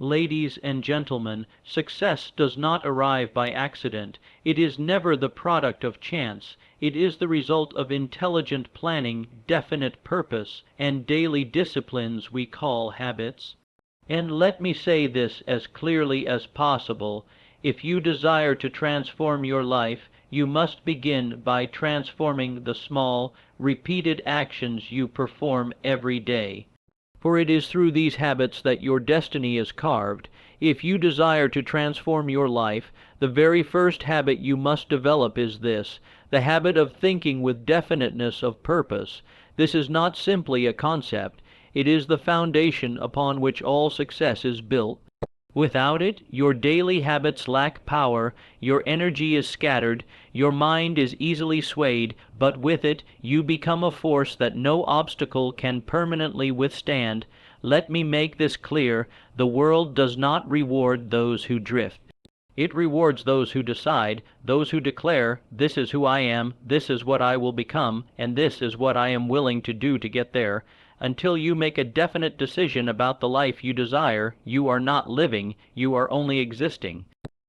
Ladies and gentlemen, success does not arrive by accident. It is never the product of chance. It is the result of intelligent planning, definite purpose, and daily disciplines we call habits. And let me say this as clearly as possible: if you desire to transform your life, you must begin by transforming the small, repeated actions you perform every day. For it is through these habits that your destiny is carved. If you desire to transform your life, the very first habit you must develop is this: the habit of thinking with definiteness of purpose. This is not simply a concept. It is the foundation upon which all success is built. Without it, your daily habits lack power, your energy is scattered, your mind is easily swayed, but with it, you become a force that no obstacle can permanently withstand. Let me make this clear: the world does not reward those who drift. It rewards those who decide, those who declare, "This is who I am, this is what I will become, and this is what I am willing to do to get there." Until you make a definite decision about the life you desire, you are not living, you are only existing.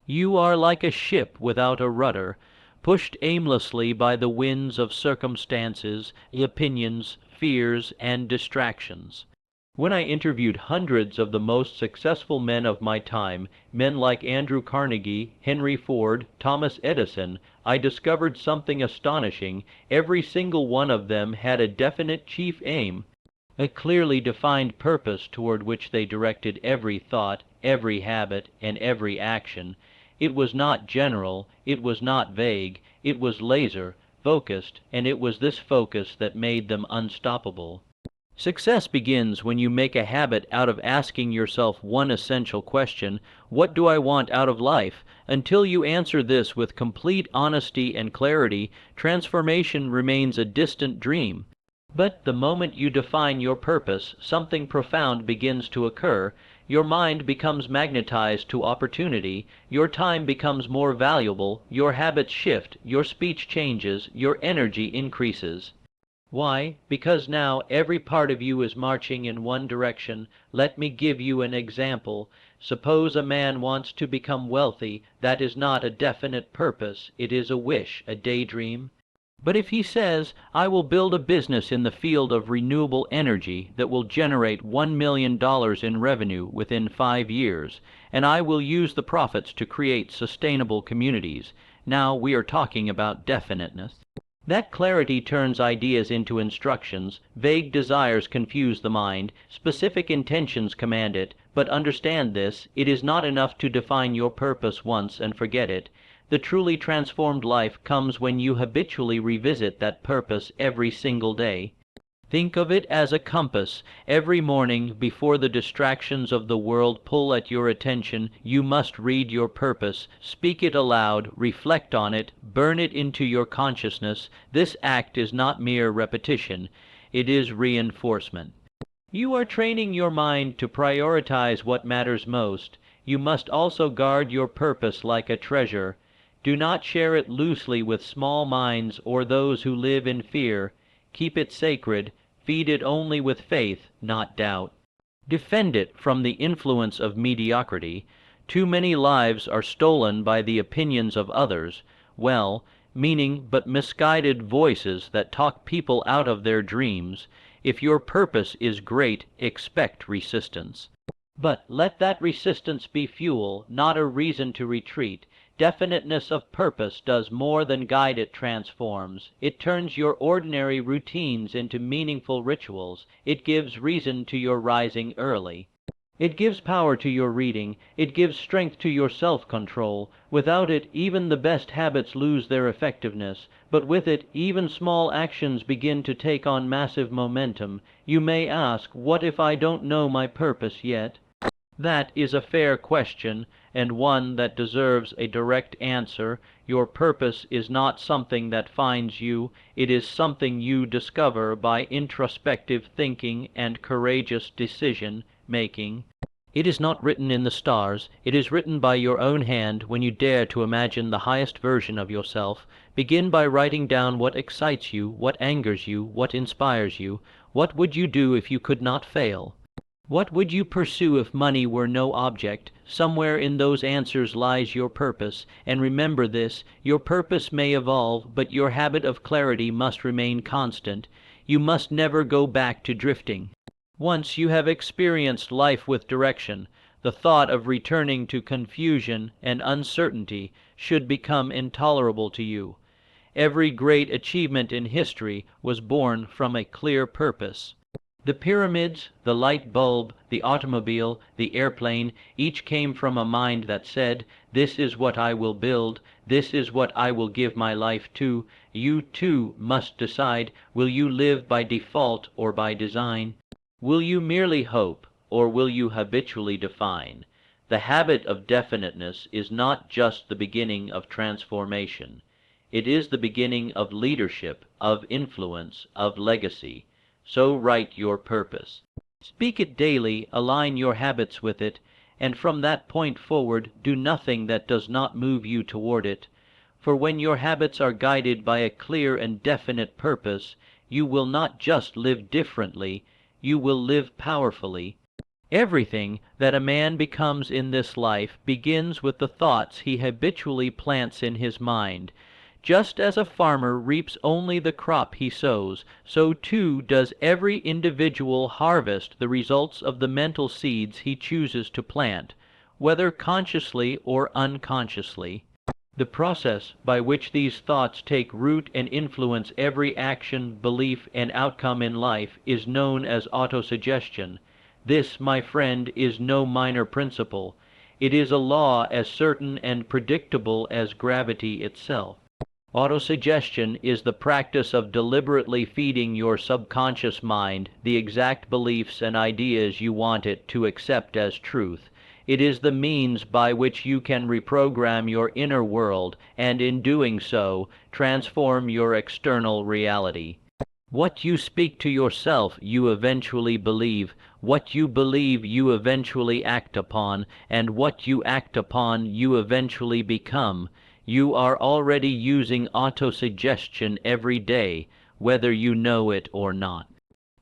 You are like a ship without a rudder, pushed aimlessly by the winds of circumstances, opinions, fears, and distractions. When I interviewed hundreds of the most successful men of my time, men like Andrew Carnegie, Henry Ford, Thomas Edison, I discovered something astonishing. Every single one of them had a definite chief aim, a clearly defined purpose toward which they directed every thought, every habit, and every action. It was not general, it was not vague, it was laser, focused, and it was this focus that made them unstoppable. Success begins when you make a habit out of asking yourself one essential question: what do I want out of life? Until you answer this with complete honesty and clarity, transformation remains a distant dream. But the moment you define your purpose, something profound begins to occur. Your mind becomes magnetized to opportunity, your time becomes more valuable, your habits shift, your speech changes, your energy increases. Why? Because now every part of you is marching in one direction. Let me give you an example. Suppose a man wants to become wealthy. That is not a definite purpose, it is a wish, a daydream. But if he says, "I will build a business in the field of renewable energy that will generate $1 million in revenue within 5 years, and I will use the profits to create sustainable communities," now we are talking about definiteness. That clarity turns ideas into instructions. Vague desires confuse the mind, specific intentions command it. But understand this: it is not enough to define your purpose once and forget it. The truly transformed life comes when you habitually revisit that purpose every single day. Think of it as a compass. Every morning, before the distractions of the world pull at your attention, you must read your purpose, speak it aloud, reflect on it, burn it into your consciousness. This act is not mere repetition, it is reinforcement. You are training your mind to prioritize what matters most. You must also guard your purpose like a treasure. Do not share it loosely with small minds or those who live in fear. Keep it sacred. Feed it only with faith, not doubt. Defend it from the influence of mediocrity. Too many lives are stolen by the opinions of others, well-meaning but misguided voices that talk people out of their dreams. If your purpose is great, expect resistance. But let that resistance be fuel, not a reason to retreat. Definiteness of purpose does more than guide, it transforms. It turns your ordinary routines into meaningful rituals. It gives reason to your rising early. It gives power to your reading. It gives strength to your self-control. Without it, even the best habits lose their effectiveness. But with it, even small actions begin to take on massive momentum. You may ask, what if I don't know my purpose yet? That is a fair question, and one that deserves a direct answer. Your purpose is not something that finds you, it is something you discover by introspective thinking and courageous decision-making. It is not written in the stars, it is written by your own hand when you dare to imagine the highest version of yourself. Begin by writing down what excites you, what angers you, what inspires you. What would you do if you could not fail? What would you pursue if money were no object? Somewhere in those answers lies your purpose, and remember this: your purpose may evolve, but your habit of clarity must remain constant. You must never go back to drifting. Once you have experienced life with direction, the thought of returning to confusion and uncertainty should become intolerable to you. Every great achievement in history was born from a clear purpose. The pyramids, the light bulb, the automobile, the airplane, each came from a mind that said, "This is what I will build, this is what I will give my life to." You too must decide, will you live by default or by design? Will you merely hope, or will you habitually define? The habit of definiteness is not just the beginning of transformation. It is the beginning of leadership, of influence, of legacy. So write your purpose. Speak it daily, align your habits with it, and from that point forward do nothing that does not move you toward it. For when your habits are guided by a clear and definite purpose, you will not just live differently, you will live powerfully. Everything that a man becomes in this life begins with the thoughts he habitually plants in his mind. Just as a farmer reaps only the crop he sows, so too does every individual harvest the results of the mental seeds he chooses to plant, whether consciously or unconsciously. The process by which these thoughts take root and influence every action, belief, and outcome in life is known as autosuggestion. This, my friend, is no minor principle. It is a law as certain and predictable as gravity itself. Autosuggestion is the practice of deliberately feeding your subconscious mind the exact beliefs and ideas you want it to accept as truth. It is the means by which you can reprogram your inner world, and in doing so, transform your external reality. What you speak to yourself, you eventually believe. What you believe, you eventually act upon, and what you act upon, you eventually become. You are already using autosuggestion every day, whether you know it or not.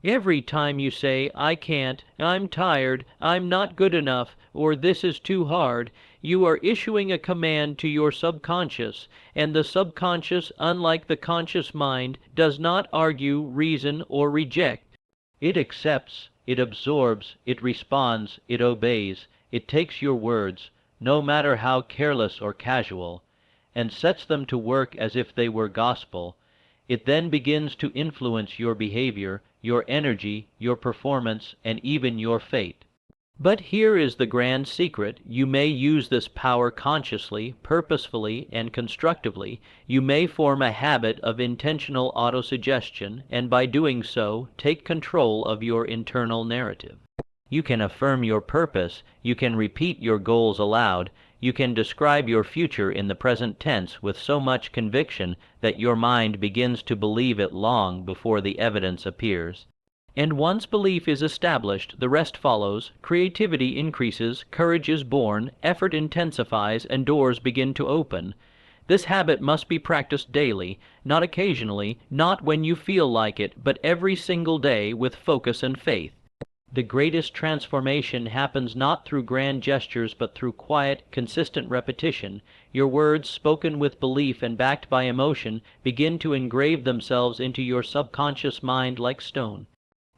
Every time you say, "I can't," "I'm tired," "I'm not good enough," or "this is too hard," you are issuing a command to your subconscious, and the subconscious, unlike the conscious mind, does not argue, reason, or reject. It accepts, it absorbs, it responds, it obeys, it takes your words, no matter how careless or casual, and sets them to work as if they were gospel. It then begins to influence your behavior, your energy, your performance, and even your fate. But here is the grand secret. You may use this power consciously, purposefully, and constructively. You may form a habit of intentional autosuggestion, and by doing so, take control of your internal narrative. You can affirm your purpose, you can repeat your goals aloud, you can describe your future in the present tense with so much conviction that your mind begins to believe it long before the evidence appears. And once belief is established, the rest follows, creativity increases, courage is born, effort intensifies, and doors begin to open. This habit must be practiced daily, not occasionally, not when you feel like it, but every single day with focus and faith. The greatest transformation happens not through grand gestures but through quiet, consistent repetition. Your words, spoken with belief and backed by emotion, begin to engrave themselves into your subconscious mind like stone.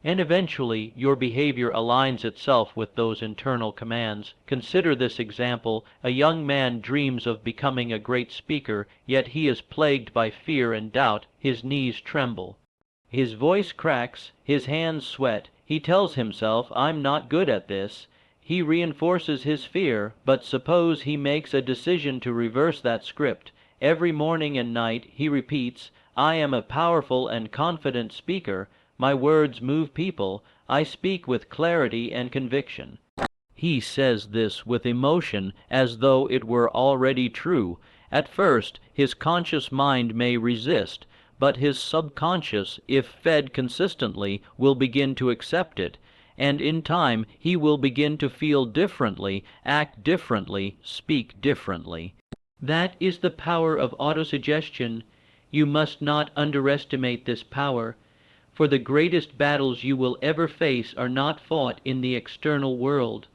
And eventually your behavior aligns itself with those internal commands. Consider this example. A young man dreams of becoming a great speaker, yet he is plagued by fear and doubt. His knees tremble. His voice cracks, his hands sweat. He tells himself, "I'm not good at this." He reinforces his fear, but suppose he makes a decision to reverse that script. Every morning and night he repeats, "I am a powerful and confident speaker. My words move people. I speak with clarity and conviction." He says this with emotion, as though it were already true. At first, his conscious mind may resist, but his subconscious, if fed consistently, will begin to accept it, and in time he will begin to feel differently, act differently, speak differently. That is the power of autosuggestion. You must not underestimate this power. For the greatest battles you will ever face are not fought in the external world.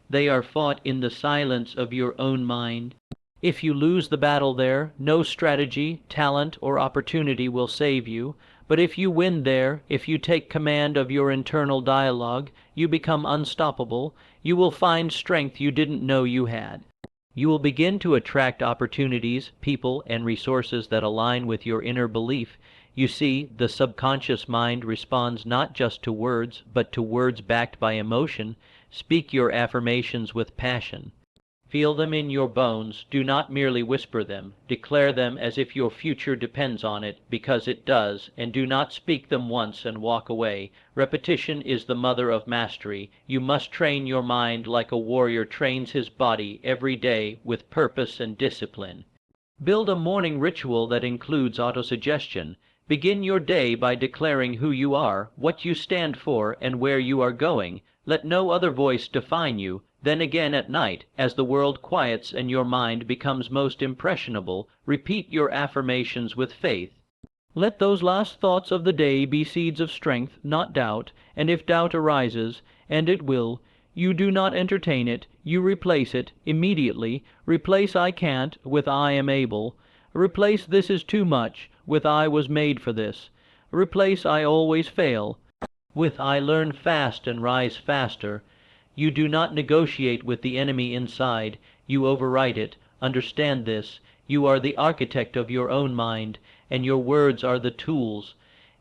They are fought in the silence of your own mind. If you lose the battle there, no strategy, talent, or opportunity will save you. But if you win there, if you take command of your internal dialogue, you become unstoppable. You will find strength you didn't know you had. You will begin to attract opportunities, people, and resources that align with your inner belief. You see, the subconscious mind responds not just to words, but to words backed by emotion. Speak your affirmations with passion. Feel them in your bones. Do not merely whisper them. Declare them as if your future depends on it, because it does, and do not speak them once and walk away. Repetition is the mother of mastery. You must train your mind like a warrior trains his body every day with purpose and discipline. Build a morning ritual that includes autosuggestion. Begin your day by declaring who you are, what you stand for, and where you are going. Let no other voice define you. Then again at night, as the world quiets and your mind becomes most impressionable, repeat your affirmations with faith. Let those last thoughts of the day be seeds of strength, not doubt, and if doubt arises, and it will, you do not entertain it, you replace it immediately. Replace I can't with I am able. Replace this is too much with I was made for this. Replace I always fail with I learn fast and rise faster. You do not negotiate with the enemy inside, you overwrite it. Understand this. You are the architect of your own mind, and your words are the tools.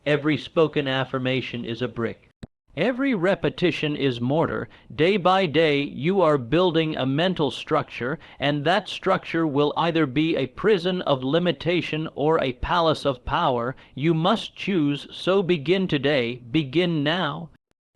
Every spoken affirmation is a brick. Every repetition is mortar. Day by day you are building a mental structure, and that structure will either be a prison of limitation or a palace of power. You must choose, so begin today. Begin now.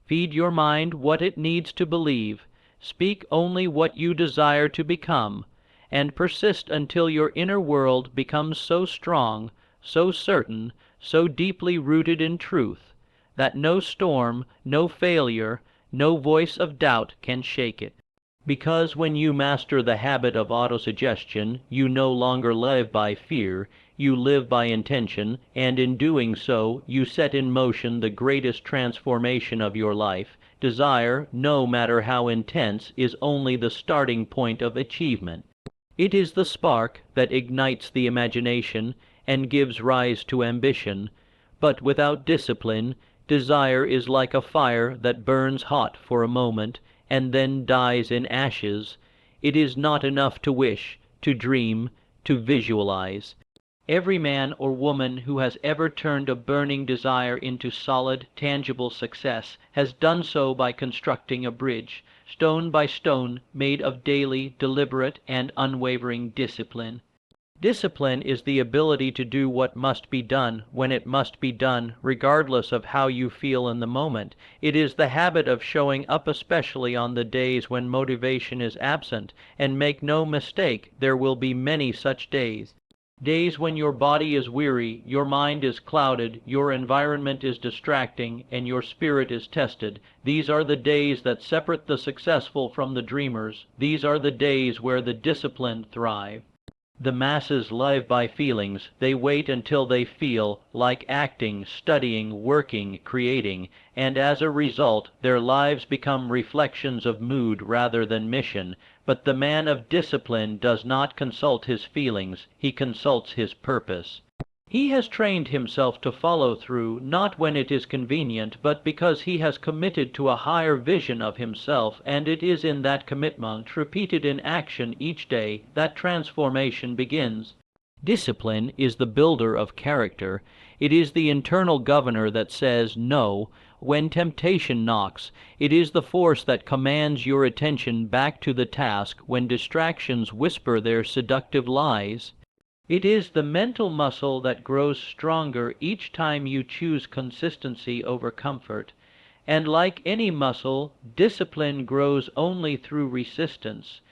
Feed your mind what it needs to believe. Speak only what you desire to become, and persist until your inner world becomes so strong, so certain, so deeply rooted in truth, that no storm, no failure, no voice of doubt can shake it. Because when you master the habit of autosuggestion, you no longer live by fear, you live by intention, and in doing so, you set in motion the greatest transformation of your life. Desire, no matter how intense, is only the starting point of achievement. It is the spark that ignites the imagination and gives rise to ambition. But without discipline, desire is like a fire that burns hot for a moment, and then dies in ashes. It is not enough to wish, to dream, to visualize. Every man or woman who has ever turned a burning desire into solid, tangible success has done so by constructing a bridge, stone by stone, made of daily, deliberate, and unwavering discipline. Discipline is the ability to do what must be done, when it must be done, regardless of how you feel in the moment. It is the habit of showing up especially on the days when motivation is absent, and make no mistake, there will be many such days. Days when your body is weary, your mind is clouded, your environment is distracting, and your spirit is tested. These are the days that separate the successful from the dreamers. These are the days where the disciplined thrive. The masses live by feelings. They wait until they feel, like acting, studying, working, creating, and as a result, their lives become reflections of mood rather than mission. But the man of discipline does not consult his feelings, he consults his purpose. He has trained himself to follow through, not when it is convenient, but because he has committed to a higher vision of himself, and it is in that commitment, repeated in action each day, that transformation begins. Discipline is the builder of character. It is the internal governor that says no when temptation knocks. It is the force that commands your attention back to the task when distractions whisper their seductive lies. It is the mental muscle that grows stronger each time you choose consistency over comfort. And like any muscle, discipline grows only through resistance.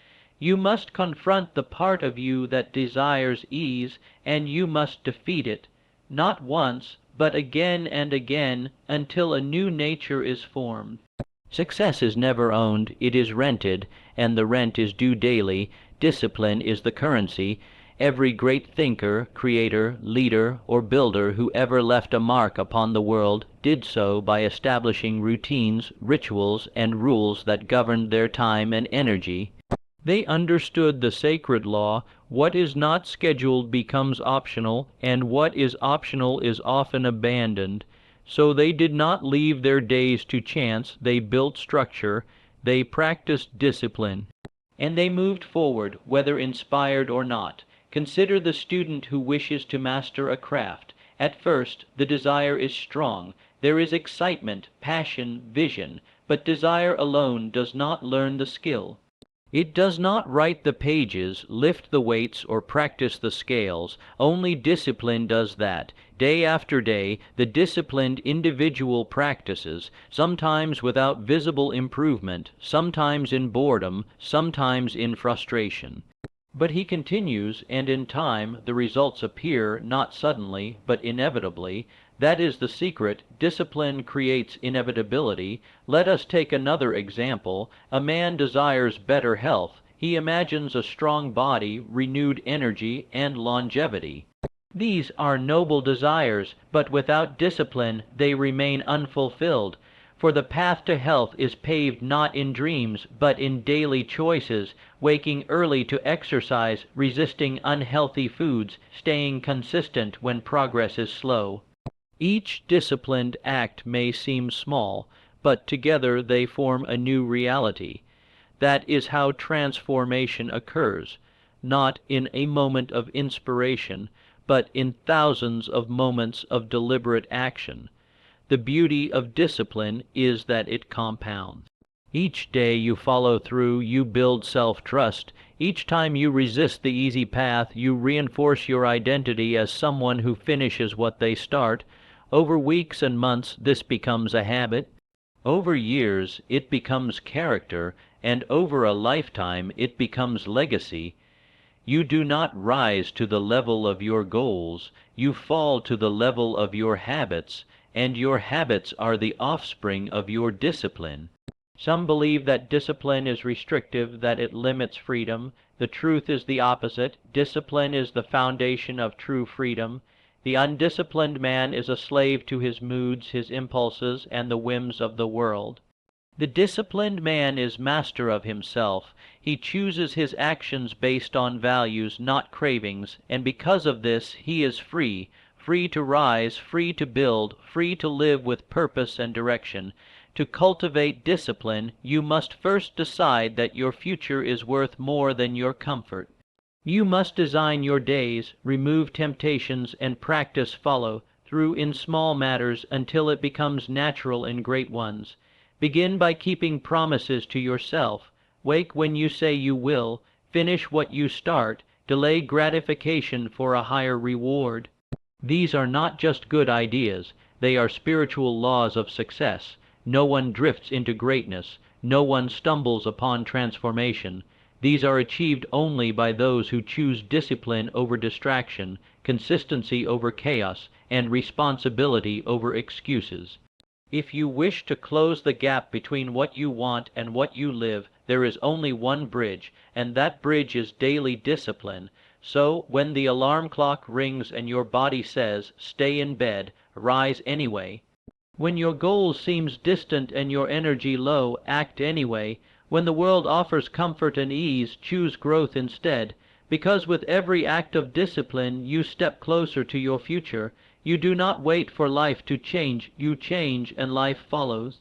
You must confront the part of you that desires ease, and you must defeat it, not once, but again and again, until a new nature is formed. Success is never owned, it is rented, and the rent is due daily. Discipline is the currency, Every great thinker, creator, leader, or builder who ever left a mark upon the world did so by establishing routines, rituals, and rules that governed their time and energy. They understood the sacred law: what is not scheduled becomes optional, and what is optional is often abandoned. So they did not leave their days to chance, they built structure, they practiced discipline. And they moved forward, whether inspired or not. Consider the student who wishes to master a craft. At first, the desire is strong. There is excitement, passion, vision, but desire alone does not learn the skill. It does not write the pages, lift the weights, or practice the scales. Only discipline does that. Day after day, the disciplined individual practices, sometimes without visible improvement, sometimes in boredom, sometimes in frustration. But he continues, and in time the results appear, not suddenly, but inevitably. That is the secret. Discipline creates inevitability. Let us take another example. A man desires better health. He imagines a strong body, renewed energy, and longevity. These are noble desires, but without discipline they remain unfulfilled. For the path to health is paved not in dreams, but in daily choices, waking early to exercise, resisting unhealthy foods, staying consistent when progress is slow. Each disciplined act may seem small, but together they form a new reality. That is how transformation occurs, not in a moment of inspiration, but in thousands of moments of deliberate action. The beauty of discipline is that it compounds. Each day you follow through, you build self-trust. Each time you resist the easy path, you reinforce your identity as someone who finishes what they start. Over weeks and months, this becomes a habit. Over years, it becomes character, and over a lifetime, it becomes legacy. You do not rise to the level of your goals, you fall to the level of your habits, and your habits are the offspring of your discipline. Some believe that discipline is restrictive, that it limits freedom. The truth is the opposite. Discipline is the foundation of true freedom. The undisciplined man is a slave to his moods, his impulses, and the whims of the world. The disciplined man is master of himself. He chooses his actions based on values, not cravings, and because of this he is free, free to rise, free to build, free to live with purpose and direction. To cultivate discipline, you must first decide that your future is worth more than your comfort. You must design your days, remove temptations, and practice follow through in small matters until it becomes natural in great ones. Begin by keeping promises to yourself. Wake when you say you will. Finish what you start. Delay gratification for a higher reward. These are not just good ideas. They are spiritual laws of success. No one drifts into greatness. No one stumbles upon transformation. These are achieved only by those who choose discipline over distraction, consistency over chaos, and responsibility over excuses. If you wish to close the gap between what you want and what you live, there is only one bridge, and that bridge is daily discipline. So, when the alarm clock rings and your body says, "Stay in bed," rise anyway. When your goal seems distant and your energy low, act anyway. When the world offers comfort and ease, choose growth instead. Because with every act of discipline you step closer to your future. You do not wait for life to change, you change and life follows.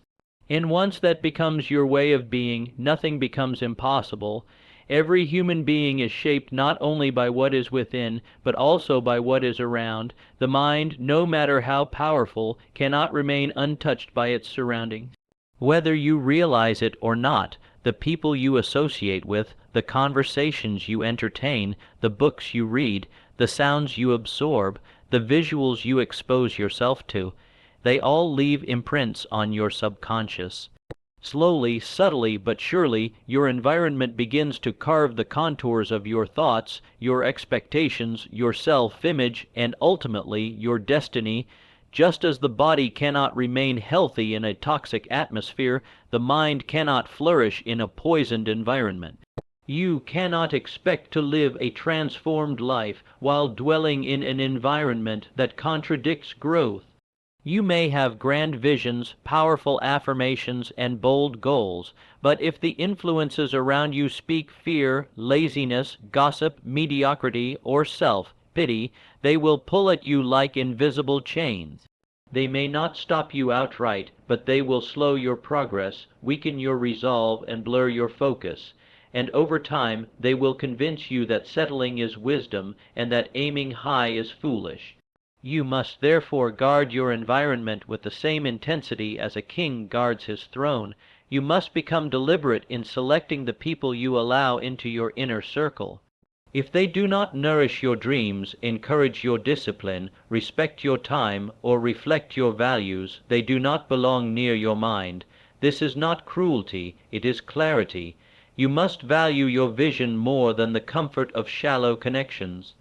And once that becomes your way of being, nothing becomes impossible. Every human being is shaped not only by what is within, but also by what is around. The mind, no matter how powerful, cannot remain untouched by its surroundings. Whether you realize it or not, the people you associate with, the conversations you entertain, the books you read, the sounds you absorb, the visuals you expose yourself to, they all leave imprints on your subconscious. Slowly, subtly, but surely, your environment begins to carve the contours of your thoughts, your expectations, your self-image, and ultimately your destiny. Just as the body cannot remain healthy in a toxic atmosphere, the mind cannot flourish in a poisoned environment. You cannot expect to live a transformed life while dwelling in an environment that contradicts growth. You may have grand visions, powerful affirmations, and bold goals, but if the influences around you speak fear, laziness, gossip, mediocrity, or self-pity, they will pull at you like invisible chains. They may not stop you outright, but they will slow your progress, weaken your resolve, and blur your focus. And over time, they will convince you that settling is wisdom and that aiming high is foolish. You must therefore guard your environment with the same intensity as a king guards his throne. You must become deliberate in selecting the people you allow into your inner circle. If they do not nourish your dreams, encourage your discipline, respect your time, or reflect your values, they do not belong near your mind. This is not cruelty, it is clarity. You must value your vision more than the comfort of shallow connections.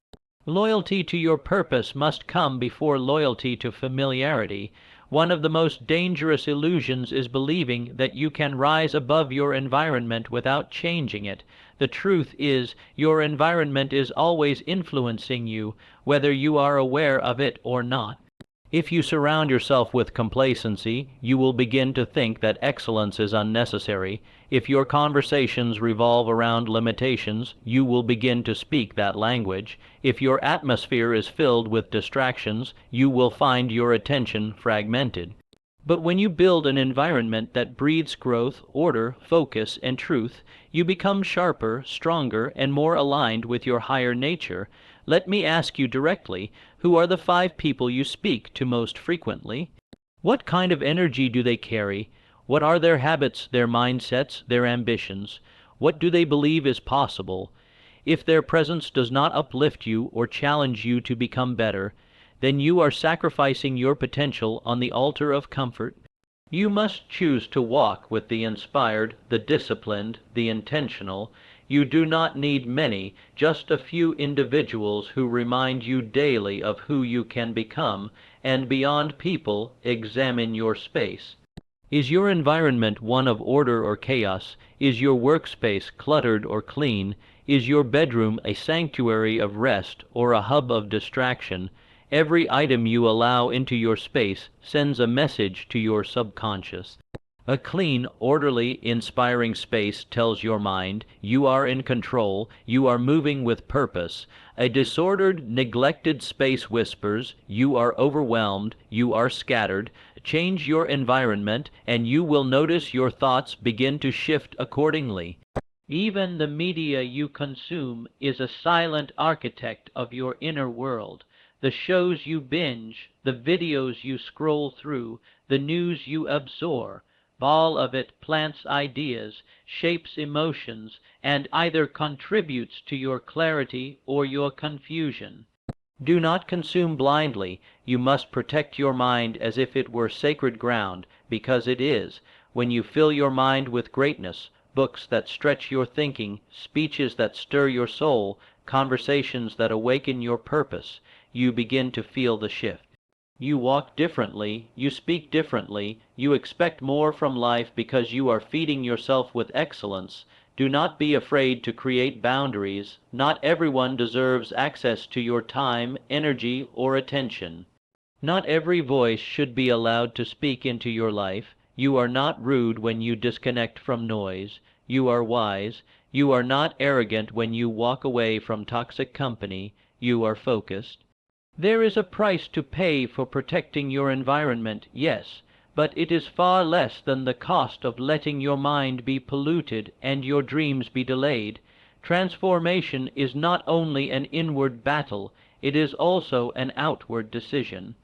Loyalty to your purpose must come before loyalty to familiarity. One of the most dangerous illusions is believing that you can rise above your environment without changing it. The truth is, your environment is always influencing you, whether you are aware of it or not. If you surround yourself with complacency, you will begin to think that excellence is unnecessary. If your conversations revolve around limitations, you will begin to speak that language. If your atmosphere is filled with distractions, you will find your attention fragmented. But when you build an environment that breathes growth, order, focus, and truth, you become sharper, stronger, and more aligned with your higher nature. Let me ask you directly, who are the 5 people you speak to most frequently? What kind of energy do they carry? What are their habits, their mindsets, their ambitions? What do they believe is possible? If their presence does not uplift you or challenge you to become better, then you are sacrificing your potential on the altar of comfort. You must choose to walk with the inspired, the disciplined, the intentional. You do not need many, just a few individuals who remind you daily of who you can become, and beyond people, examine your space. Is your environment one of order or chaos? Is your workspace cluttered or clean? Is your bedroom a sanctuary of rest or a hub of distraction? Every item you allow into your space sends a message to your subconscious. A clean, orderly, inspiring space tells your mind, you are in control, you are moving with purpose. A disordered, neglected space whispers, you are overwhelmed, you are scattered. Change your environment, and you will notice your thoughts begin to shift accordingly. Even the media you consume is a silent architect of your inner world. The shows you binge, the videos you scroll through, the news you absorb, all of it plants ideas, shapes emotions, and either contributes to your clarity or your confusion. Do not consume blindly. You must protect your mind as if it were sacred ground, because it is. When you fill your mind with greatness, books that stretch your thinking, speeches that stir your soul, conversations that awaken your purpose, you begin to feel the shift. You walk differently, you speak differently, you expect more from life because you are feeding yourself with excellence. Do not be afraid to create boundaries. Not everyone deserves access to your time, energy, or attention. Not every voice should be allowed to speak into your life. You are not rude when you disconnect from noise. You are wise. You are not arrogant when you walk away from toxic company. You are focused. There is a price to pay for protecting your environment, yes, but it is far less than the cost of letting your mind be polluted and your dreams be delayed. Transformation is not only an inward battle, it is also an outward decision.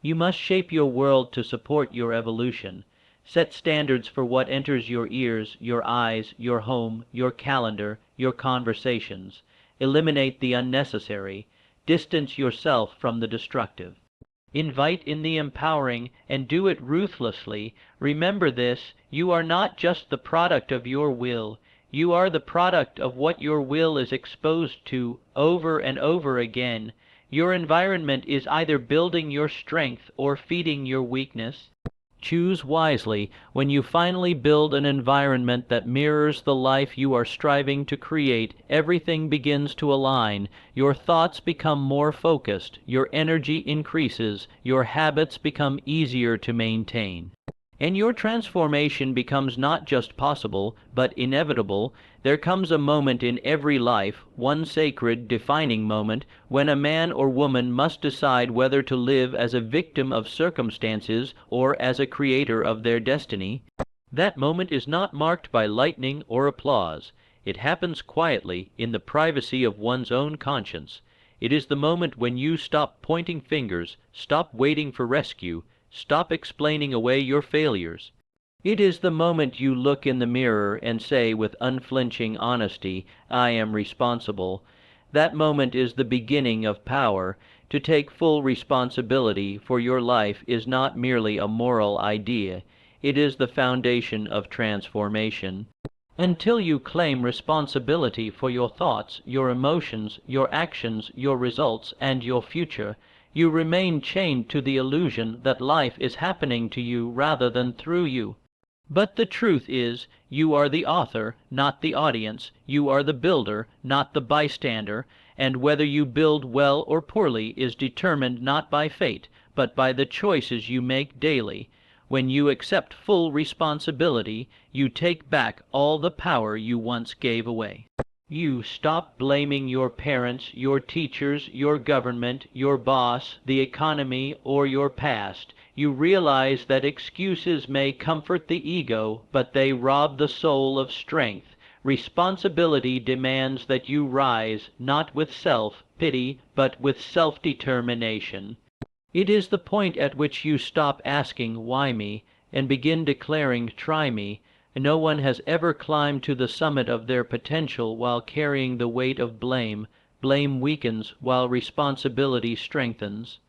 You must shape your world to support your evolution. Set standards for what enters your ears, your eyes, your home, your calendar, your conversations. Eliminate the unnecessary. Distance yourself from the destructive. Invite in the empowering, and do it ruthlessly. Remember this, you are not just the product of your will. You are the product of what your will is exposed to over and over again. Your environment is either building your strength or feeding your weakness. Choose wisely. When you finally build an environment that mirrors the life you are striving to create, everything begins to align. Your thoughts become more focused, your energy increases, your habits become easier to maintain. And your transformation becomes not just possible, but inevitable. There comes a moment in every life, one sacred, defining moment, when a man or woman must decide whether to live as a victim of circumstances or as a creator of their destiny. That moment is not marked by lightning or applause. It happens quietly, in the privacy of one's own conscience. It is the moment when you stop pointing fingers, stop waiting for rescue, stop explaining away your failures. It is the moment you look in the mirror and say with unflinching honesty, "I am responsible." That moment is the beginning of power. To take full responsibility for your life is not merely a moral idea. It is the foundation of transformation. Until you claim responsibility for your thoughts, your emotions, your actions, your results, and your future, you remain chained to the illusion that life is happening to you rather than through you. But the truth is, you are the author, not the audience. You are the builder, not the bystander, and whether you build well or poorly is determined not by fate, but by the choices you make daily. When you accept full responsibility, you take back all the power you once gave away. You stop blaming your parents, your teachers, your government, your boss, the economy, or your past. You realize that excuses may comfort the ego, but they rob the soul of strength. Responsibility demands that you rise, not with self-pity, but with self-determination. It is the point at which you stop asking, "Why me?" and begin declaring, "Try me." No one has ever climbed to the summit of their potential while carrying the weight of blame. Blame weakens, while responsibility strengthens.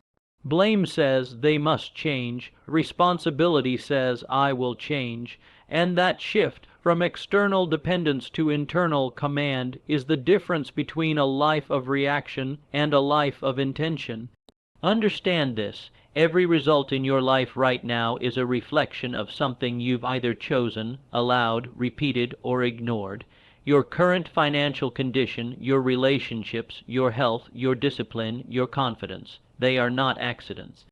Blame says, "They must change." Responsibility says, "I will change." And that shift from external dependence to internal command is the difference between a life of reaction and a life of intention. Understand this. Every result in your life right now is a reflection of something you've either chosen, allowed, repeated, or ignored. Your current financial condition, your relationships, your health, your discipline, your confidence. They are not accidents.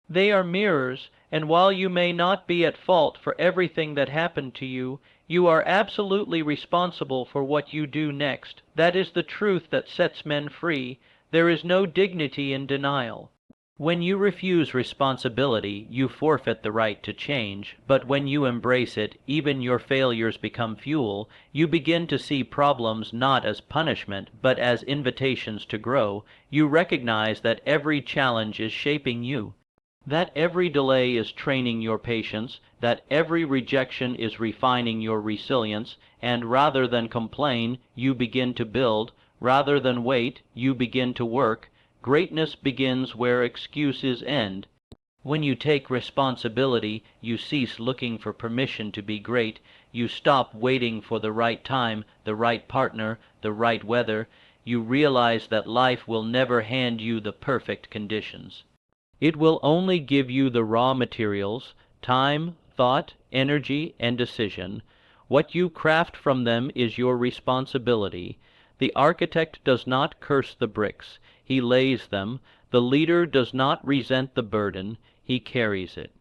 They are mirrors, and while you may not be at fault for everything that happened to you, you are absolutely responsible for what you do next. That is the truth that sets men free. There is no dignity in denial. When you refuse responsibility, you forfeit the right to change, but when you embrace it, even your failures become fuel. You begin to see problems not as punishment, but as invitations to grow. You recognize that every challenge is shaping you, that every delay is training your patience, that every rejection is refining your resilience, and rather than complain, you begin to build. Rather than wait, you begin to work. Greatness begins where excuses end. When you take responsibility, you cease looking for permission to be great. You stop waiting for the right time, the right partner, the right weather. You realize that life will never hand you the perfect conditions. It will only give you the raw materials: time, thought, energy, and decision. What you craft from them is your responsibility. The architect does not curse the bricks. He lays them. The leader does not resent the burden. He carries it.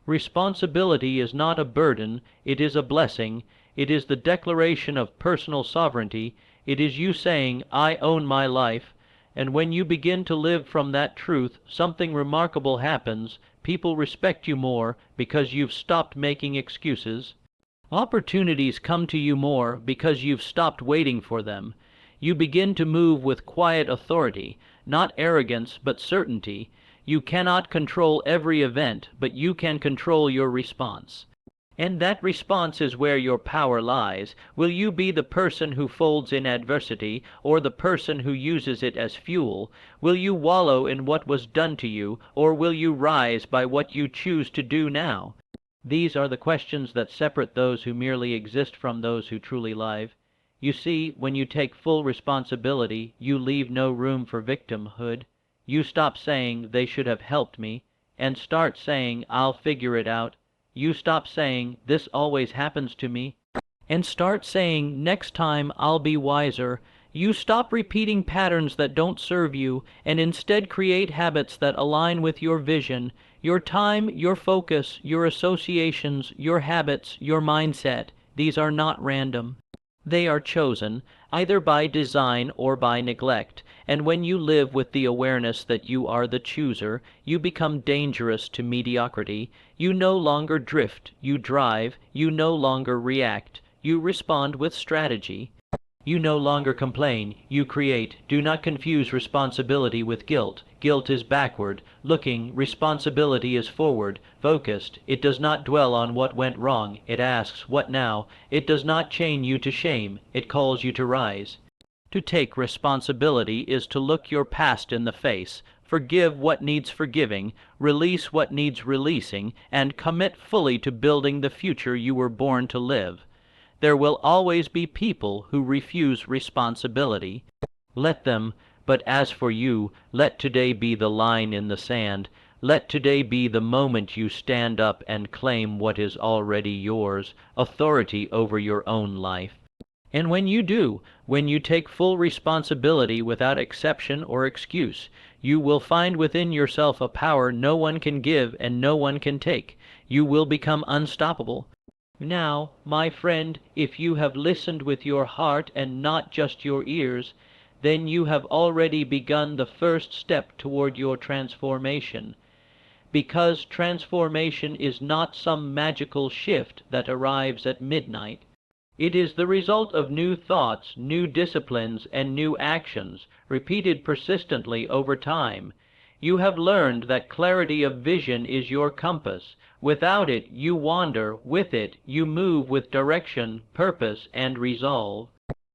Responsibility is not a burden. It is a blessing. It is the declaration of personal sovereignty. It is you saying, "I own my life." And when you begin to live from that truth, something remarkable happens. People respect you more because you've stopped making excuses. Opportunities come to you more because you've stopped waiting for them. You begin to move with quiet authority, not arrogance, but certainty. You cannot control every event, but you can control your response. And that response is where your power lies. Will you be the person who folds in adversity, or the person who uses it as fuel? Will you wallow in what was done to you, or will you rise by what you choose to do now? These are the questions that separate those who merely exist from those who truly live. You see, when you take full responsibility, you leave no room for victimhood. You stop saying, "They should have helped me," and start saying, "I'll figure it out." You stop saying, "This always happens to me," and start saying, "Next time I'll be wiser." You stop repeating patterns that don't serve you and instead create habits that align with your vision, your time, your focus, your associations, your habits, your mindset. These are not random. They are chosen, either by design or by neglect, and when you live with the awareness that you are the chooser, you become dangerous to mediocrity. You no longer drift, you drive, you no longer react, you respond with strategy. You no longer complain, you create. Do not confuse responsibility with guilt. Guilt is backward looking, responsibility is forward, focused. It does not dwell on what went wrong, it asks, "What now?" It does not chain you to shame, it calls you to rise. To take responsibility is to look your past in the face, forgive what needs forgiving, release what needs releasing, and commit fully to building the future you were born to live. There will always be people who refuse responsibility. Let them, but as for you, let today be the line in the sand. Let today be the moment you stand up and claim what is already yours, authority over your own life. And when you do, when you take full responsibility without exception or excuse, you will find within yourself a power no one can give and no one can take. You will become unstoppable. Now, my friend, if you have listened with your heart and not just your ears, then you have already begun the first step toward your transformation. Because transformation is not some magical shift that arrives at midnight. It is the result of new thoughts, new disciplines, and new actions, repeated persistently over time. You have learned that clarity of vision is your compass. Without it, you wander. With it, you move with direction, purpose, and resolve.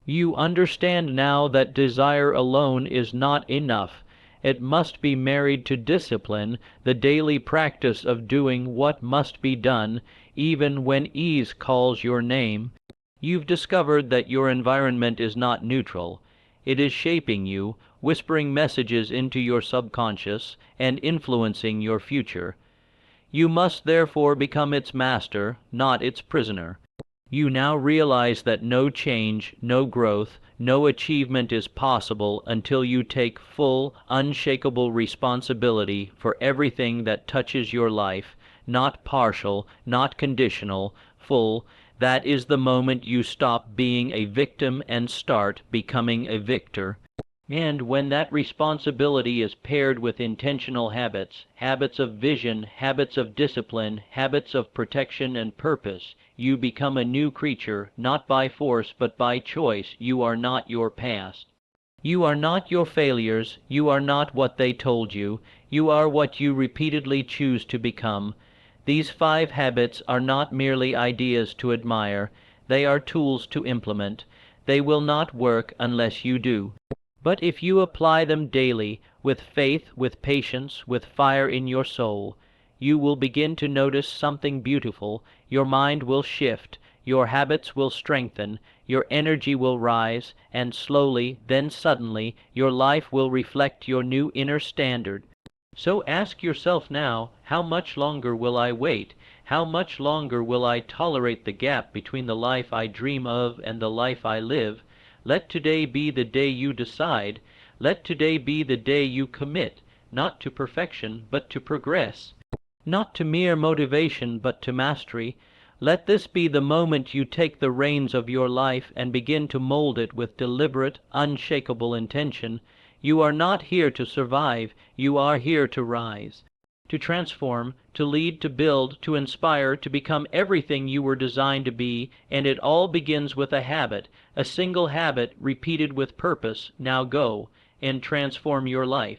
You understand now that desire alone is not enough. It must be married to discipline, the daily practice of doing what must be done, even when ease calls your name. You've discovered that your environment is not neutral. It is shaping you, whispering messages into your subconscious, and influencing your future. You must therefore become its master, not its prisoner. You now realize that no change, no growth, no achievement is possible until you take full, unshakable responsibility for everything that touches your life, not partial, not conditional, full. That is the moment you stop being a victim and start becoming a victor. And when that responsibility is paired with intentional habits, habits of vision, habits of discipline, habits of protection and purpose, you become a new creature, not by force but by choice. You are not your past. You are not your failures. You are not what they told you. You are what you repeatedly choose to become. These 5 habits are not merely ideas to admire. They are tools to implement. They will not work unless you do. But if you apply them daily, with faith, with patience, with fire in your soul, you will begin to notice something beautiful. Your mind will shift, your habits will strengthen, your energy will rise, and slowly, then suddenly, your life will reflect your new inner standard. So ask yourself now, how much longer will I wait? How much longer will I tolerate the gap between the life I dream of and the life I live? Let today be the day you decide. Let today be the day you commit, not to perfection, but to progress. Not to mere motivation, but to mastery. Let this be the moment you take the reins of your life and begin to mold it with deliberate, unshakable intention. You are not here to survive, you are here to rise, to transform, to lead, to build, to inspire, to become everything you were designed to be, and it all begins with a habit, a single habit repeated with purpose. Now go and transform your life.